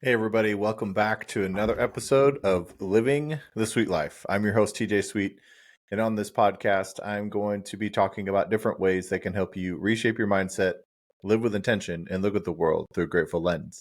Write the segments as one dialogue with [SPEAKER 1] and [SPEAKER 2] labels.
[SPEAKER 1] Hey, everybody, welcome back to another episode of Living the Sweet Life. I'm your host, TJ Sweet, and on this podcast, I'm going to be talking about different ways that can help you reshape your mindset, live with intention, and look at the world through a grateful lens.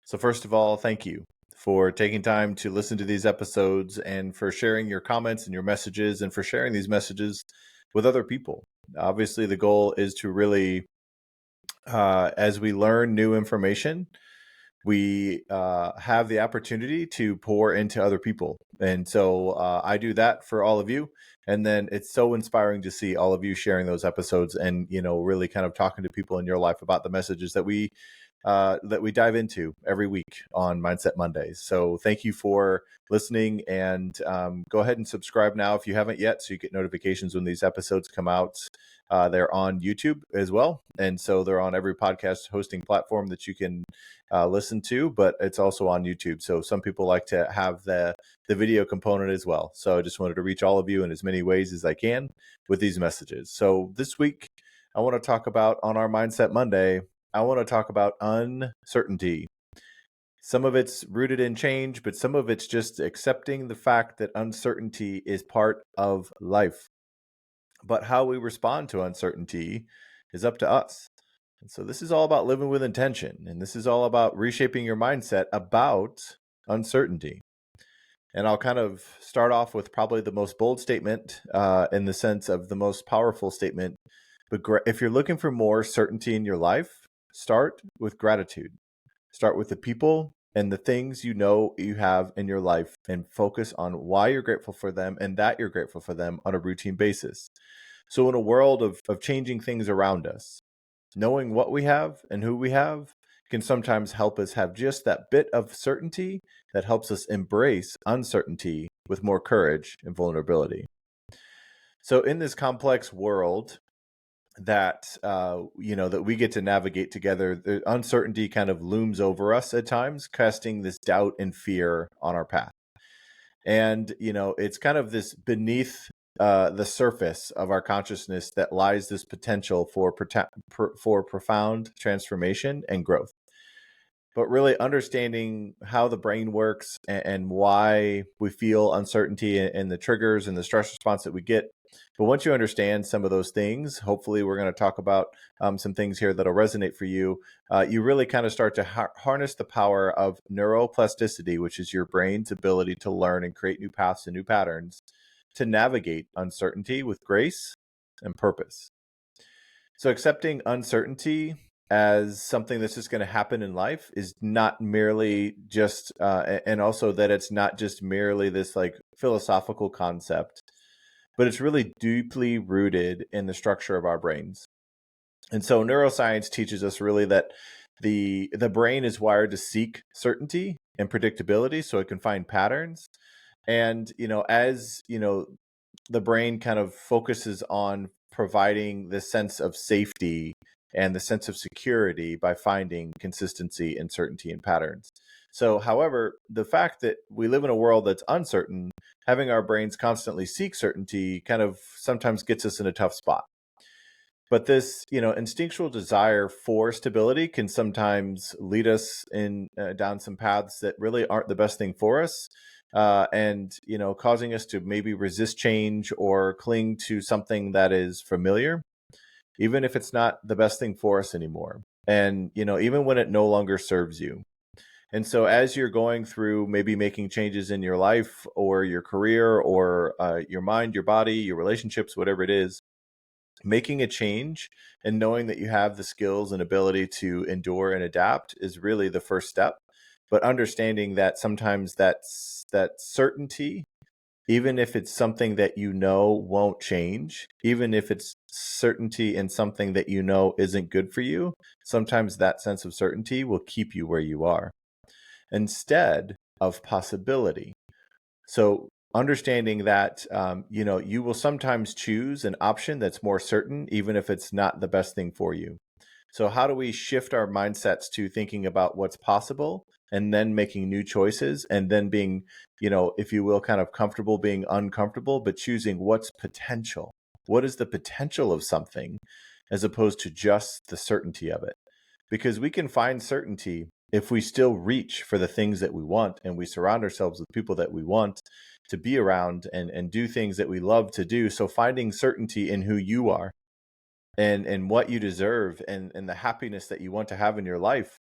[SPEAKER 1] So, first of all, thank you for taking time to listen to these episodes and for sharing your comments and your messages and for sharing these messages with other people. Obviously, the goal is to really, as we learn new information, we have the opportunity to pour into other people. And so I do that for all of you. And then it's so inspiring to see all of you sharing those episodes and, really kind of talking to people in your life about the messages that we dive into every week on Mindset Mondays. So thank you for listening, and go ahead and subscribe now if you haven't yet, so you get notifications when these episodes come out. They're on YouTube as well, and so they're on every podcast hosting platform that you can listen to, but it's also on YouTube. So some people like to have the video component as well. So I just wanted to reach all of you in as many ways as I can with these messages. So this week, I want to talk about, on our Mindset Monday, I want to talk about uncertainty. Some of it's rooted in change, but some of it's just accepting the fact that uncertainty is part of life. But how we respond to uncertainty is up to us. And so this is all about living with intention, and this is all about reshaping your mindset about uncertainty. And I'll kind of start off with probably the most bold statement in the sense of the most powerful statement. But if you're looking for more certainty in your life, start with gratitude. Start with the people and the things you have in your life, and focus on why you're grateful for them and that you're grateful for them on a routine basis. So in a world of changing things around us, knowing what we have and who we have can sometimes help us have just that bit of certainty that helps us embrace uncertainty with more courage and vulnerability. So in this complex world that that we get to navigate together, the uncertainty kind of looms over us at times, casting this doubt and fear on our path. And it's kind of this beneath the surface of our consciousness that lies this potential for profound transformation and growth. But really understanding how the brain works and why we feel uncertainty and the triggers and the stress response that we get. But once you understand some of those things, hopefully we're going to talk about some things here that'll resonate for you. You really kind of start to harness the power of neuroplasticity, which is your brain's ability to learn and create new paths and new patterns to navigate uncertainty with grace and purpose. So accepting uncertainty as something that's just going to happen in life is not merely just, and also that it's not just merely this like philosophical concept, but it's really deeply rooted in the structure of our brains. And so neuroscience teaches us really that the brain is wired to seek certainty and predictability so it can find patterns. And, as, the brain kind of focuses on providing the sense of safety and the sense of security by finding consistency and certainty in patterns. So, however, the fact that we live in a world that's uncertain, having our brains constantly seek certainty kind of sometimes gets us in a tough spot. But this, instinctual desire for stability can sometimes lead us in down some paths that really aren't the best thing for us, and causing us to maybe resist change or cling to something that is familiar, even if it's not the best thing for us anymore. And even when it no longer serves you. And so, as you're going through maybe making changes in your life or your career or your mind, your body, your relationships, whatever it is, making a change and knowing that you have the skills and ability to endure and adapt is really the first step. But understanding that sometimes that certainty, even if it's something that won't change, even if it's certainty in something that isn't good for you, sometimes that sense of certainty will keep you where you are instead of possibility. So understanding that, you will sometimes choose an option that's more certain, even if it's not the best thing for you. So how do we shift our mindsets to thinking about what's possible and then making new choices and then being, if you will, kind of comfortable being uncomfortable, but choosing what's potential? What is the potential of something as opposed to just the certainty of it? Because we can find certainty if we still reach for the things that we want and we surround ourselves with people that we want to be around and do things that we love to do. So finding certainty in who you are and what you deserve and the happiness that you want to have in your life.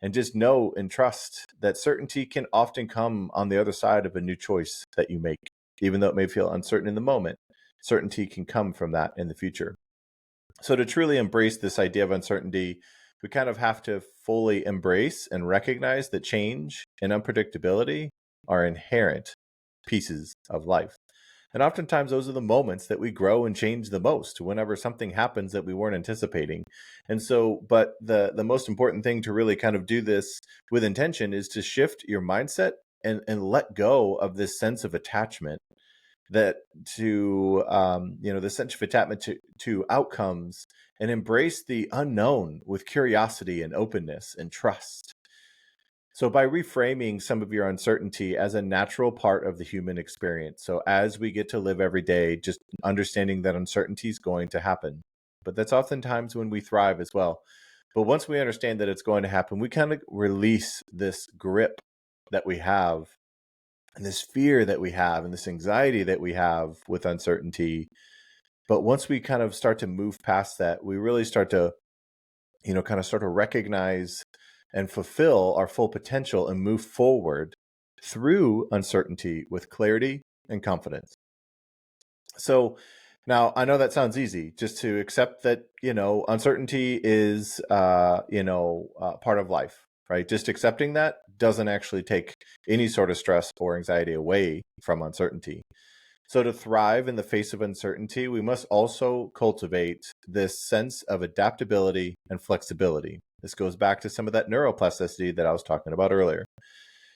[SPEAKER 1] And just know and trust that certainty can often come on the other side of a new choice that you make. Even though it may feel uncertain in the moment, certainty can come from that in the future. So to truly embrace this idea of uncertainty, we kind of have to fully embrace and recognize that change and unpredictability are inherent pieces of life. And oftentimes those are the moments that we grow and change the most, whenever something happens that we weren't anticipating. And so, but the most important thing to really kind of do this with intention is to shift your mindset and let go of this sense of attachment that to the sense of attachment to outcomes, and embrace the unknown with curiosity and openness and trust. So by reframing some of your uncertainty as a natural part of the human experience. So as we get to live every day, just understanding that uncertainty is going to happen. But that's oftentimes when we thrive as well. But once we understand that it's going to happen, we kind of release this grip that we have and this fear that we have and this anxiety that we have with uncertainty. But once we kind of start to move past that, we really start to, kind of start to recognize and fulfill our full potential and move forward through uncertainty with clarity and confidence. So now I know that sounds easy, just to accept that, uncertainty is, part of life, right? Just accepting that doesn't actually take any sort of stress or anxiety away from uncertainty. So to thrive in the face of uncertainty, we must also cultivate this sense of adaptability and flexibility. This goes back to some of that neuroplasticity that I was talking about earlier.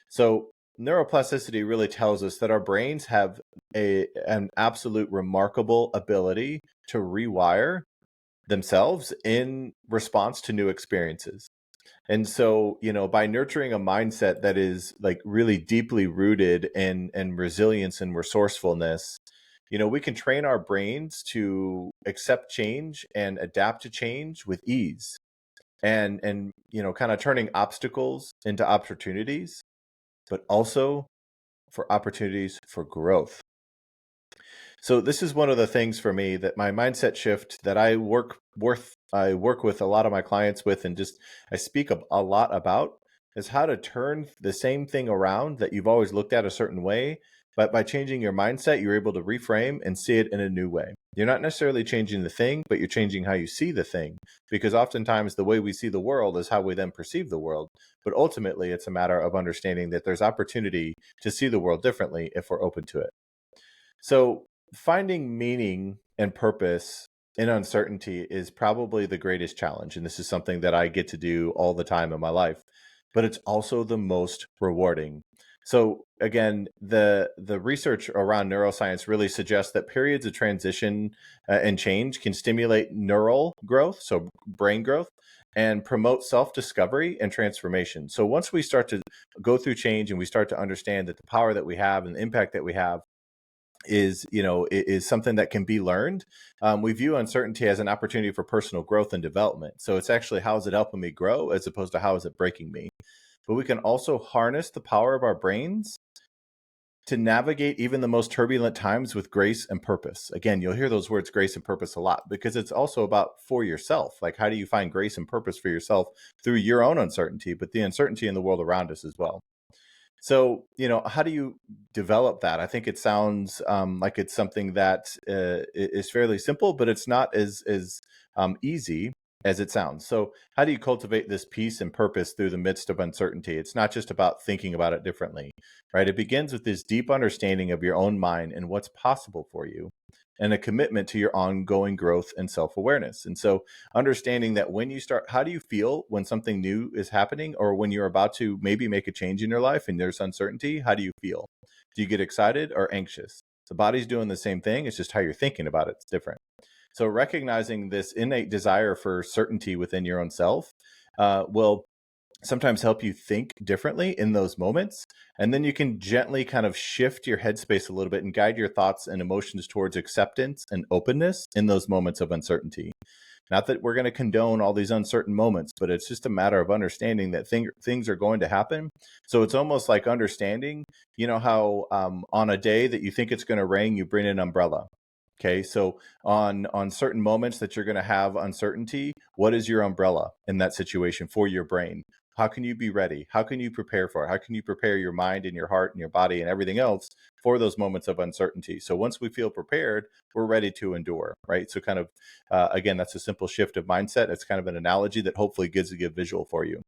[SPEAKER 1] So neuroplasticity really tells us that our brains have an absolute remarkable ability to rewire themselves in response to new experiences. And so, by nurturing a mindset that is like really deeply rooted in resilience and resourcefulness, we can train our brains to accept change and adapt to change with ease, and kind of turning obstacles into opportunities, but also for opportunities for growth. So this is one of the things for me that my mindset shift that I work with a lot of my clients with, and just I speak a lot about, is how to turn the same thing around that you've always looked at a certain way, but by changing your mindset, you're able to reframe and see it in a new way. You're not necessarily changing the thing, but you're changing how you see the thing, because oftentimes the way we see the world is how we then perceive the world. But ultimately, it's a matter of understanding that there's opportunity to see the world differently if we're open to it. So finding meaning and purpose in uncertainty is probably the greatest challenge. And this is something that I get to do all the time in my life, but it's also the most rewarding. So again, the research around neuroscience really suggests that periods of transition and change can stimulate neural growth, so brain growth, and promote self-discovery and transformation. So once we start to go through change and we start to understand that the power that we have and the impact that we have is something that can be learned. We view uncertainty as an opportunity for personal growth and development. So it's actually, how is it helping me grow, as opposed to how is it breaking me? But we can also harness the power of our brains to navigate even the most turbulent times with grace and purpose. Again, you'll hear those words, grace and purpose, a lot, because it's also about for yourself. Like, how do you find grace and purpose for yourself through your own uncertainty, but the uncertainty in the world around us as well? So, how do you develop that? I think it sounds like it's something that is fairly simple, but it's not as easy as it sounds. So, how do you cultivate this peace and purpose through the midst of uncertainty? It's not just about thinking about it differently, right? It begins with this deep understanding of your own mind and what's possible for you, and a commitment to your ongoing growth and self-awareness. And so understanding that when you start, how do you feel when something new is happening, or when you're about to maybe make a change in your life and there's uncertainty? How do you feel? Do you get excited or anxious? The body's doing the same thing. It's just how you're thinking about it. It's different. So recognizing this innate desire for certainty within your own self will sometimes help you think differently in those moments. And then you can gently kind of shift your headspace a little bit and guide your thoughts and emotions towards acceptance and openness in those moments of uncertainty. Not that we're going to condone all these uncertain moments, but it's just a matter of understanding that things are going to happen. So it's almost like understanding, how on a day that you think it's going to rain, you bring an umbrella. Okay, so on certain moments that you're going to have uncertainty, what is your umbrella in that situation for your brain? How can you be ready? How can you prepare for it? How can you prepare your mind and your heart and your body and everything else for those moments of uncertainty? So once we feel prepared, we're ready to endure, right? So kind of, again, that's a simple shift of mindset. It's kind of an analogy that hopefully gives a good visual for you.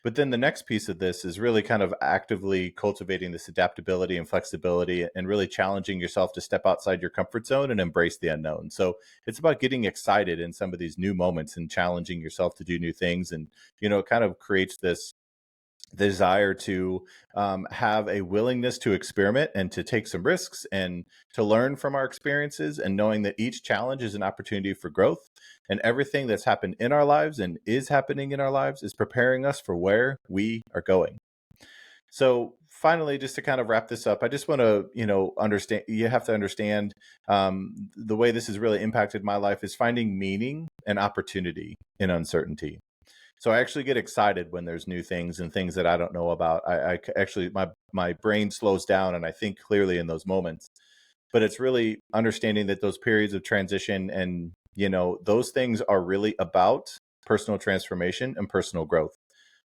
[SPEAKER 1] But then the next piece of this is really kind of actively cultivating this adaptability and flexibility and really challenging yourself to step outside your comfort zone and embrace the unknown. So it's about getting excited in some of these new moments and challenging yourself to do new things. And, it kind of creates this desire to have a willingness to experiment and to take some risks and to learn from our experiences, and knowing that each challenge is an opportunity for growth, and everything that's happened in our lives and is happening in our lives is preparing us for where we are going. So finally, just to kind of wrap this up, I just want to, understand, you have to understand the way this has really impacted my life is finding meaning and opportunity in uncertainty. So I actually get excited when there's new things and things that I don't know about. I actually, my brain slows down and I think clearly in those moments. But it's really understanding that those periods of transition and, those things are really about personal transformation and personal growth.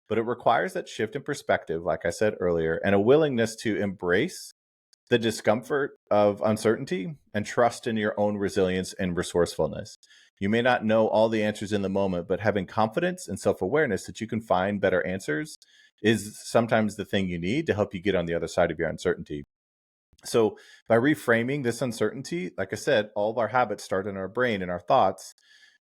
[SPEAKER 1] But it requires that shift in perspective, like I said earlier, and a willingness to embrace the discomfort of uncertainty and trust in your own resilience and resourcefulness. You may not know all the answers in the moment, but having confidence and self awareness that you can find better answers is sometimes the thing you need to help you get on the other side of your uncertainty. So, by reframing this uncertainty, like I said, all of our habits start in our brain and our thoughts.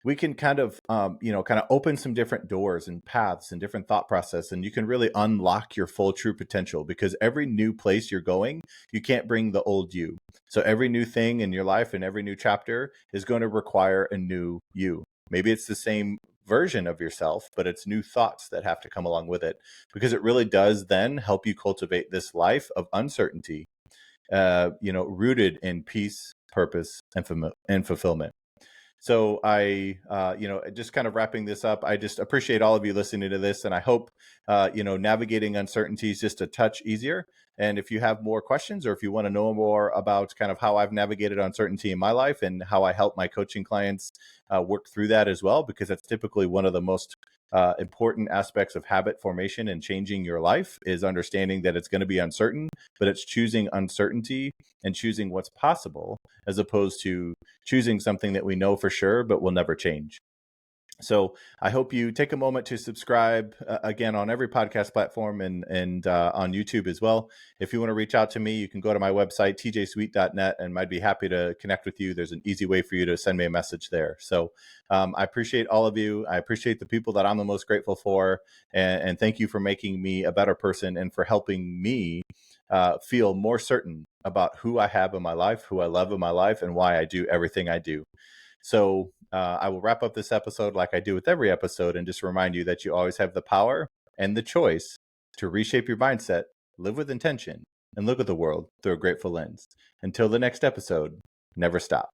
[SPEAKER 1] We can kind of, kind of open some different doors and paths and different thought process, and you can really unlock your full true potential, because every new place you're going, you can't bring the old you. So every new thing in your life and every new chapter is going to require a new you. Maybe it's the same version of yourself, but it's new thoughts that have to come along with it, because it really does then help you cultivate this life of uncertainty, rooted in peace, purpose, and fulfillment. So just kind of wrapping this up, I just appreciate all of you listening to this, and I hope, navigating uncertainty is just a touch easier. And if you have more questions, or if you want to know more about kind of how I've navigated uncertainty in my life and how I help my coaching clients work through that as well, because that's typically one of the most important aspects of habit formation and changing your life, is understanding that it's going to be uncertain, but it's choosing uncertainty and choosing what's possible, as opposed to choosing something that we know for sure but will never change. So I hope you take a moment to subscribe, again, on every podcast platform, and on YouTube as well. If you want to reach out to me, you can go to my website, tjsweet.net, and I'd be happy to connect with you. There's an easy way for you to send me a message there. So I appreciate all of you. I appreciate the people that I'm the most grateful for. And thank you for making me a better person and for helping me feel more certain about who I have in my life, who I love in my life, and why I do everything I do. So I will wrap up this episode like I do with every episode, and just remind you that you always have the power and the choice to reshape your mindset, live with intention, and look at the world through a grateful lens. Until the next episode, never stop.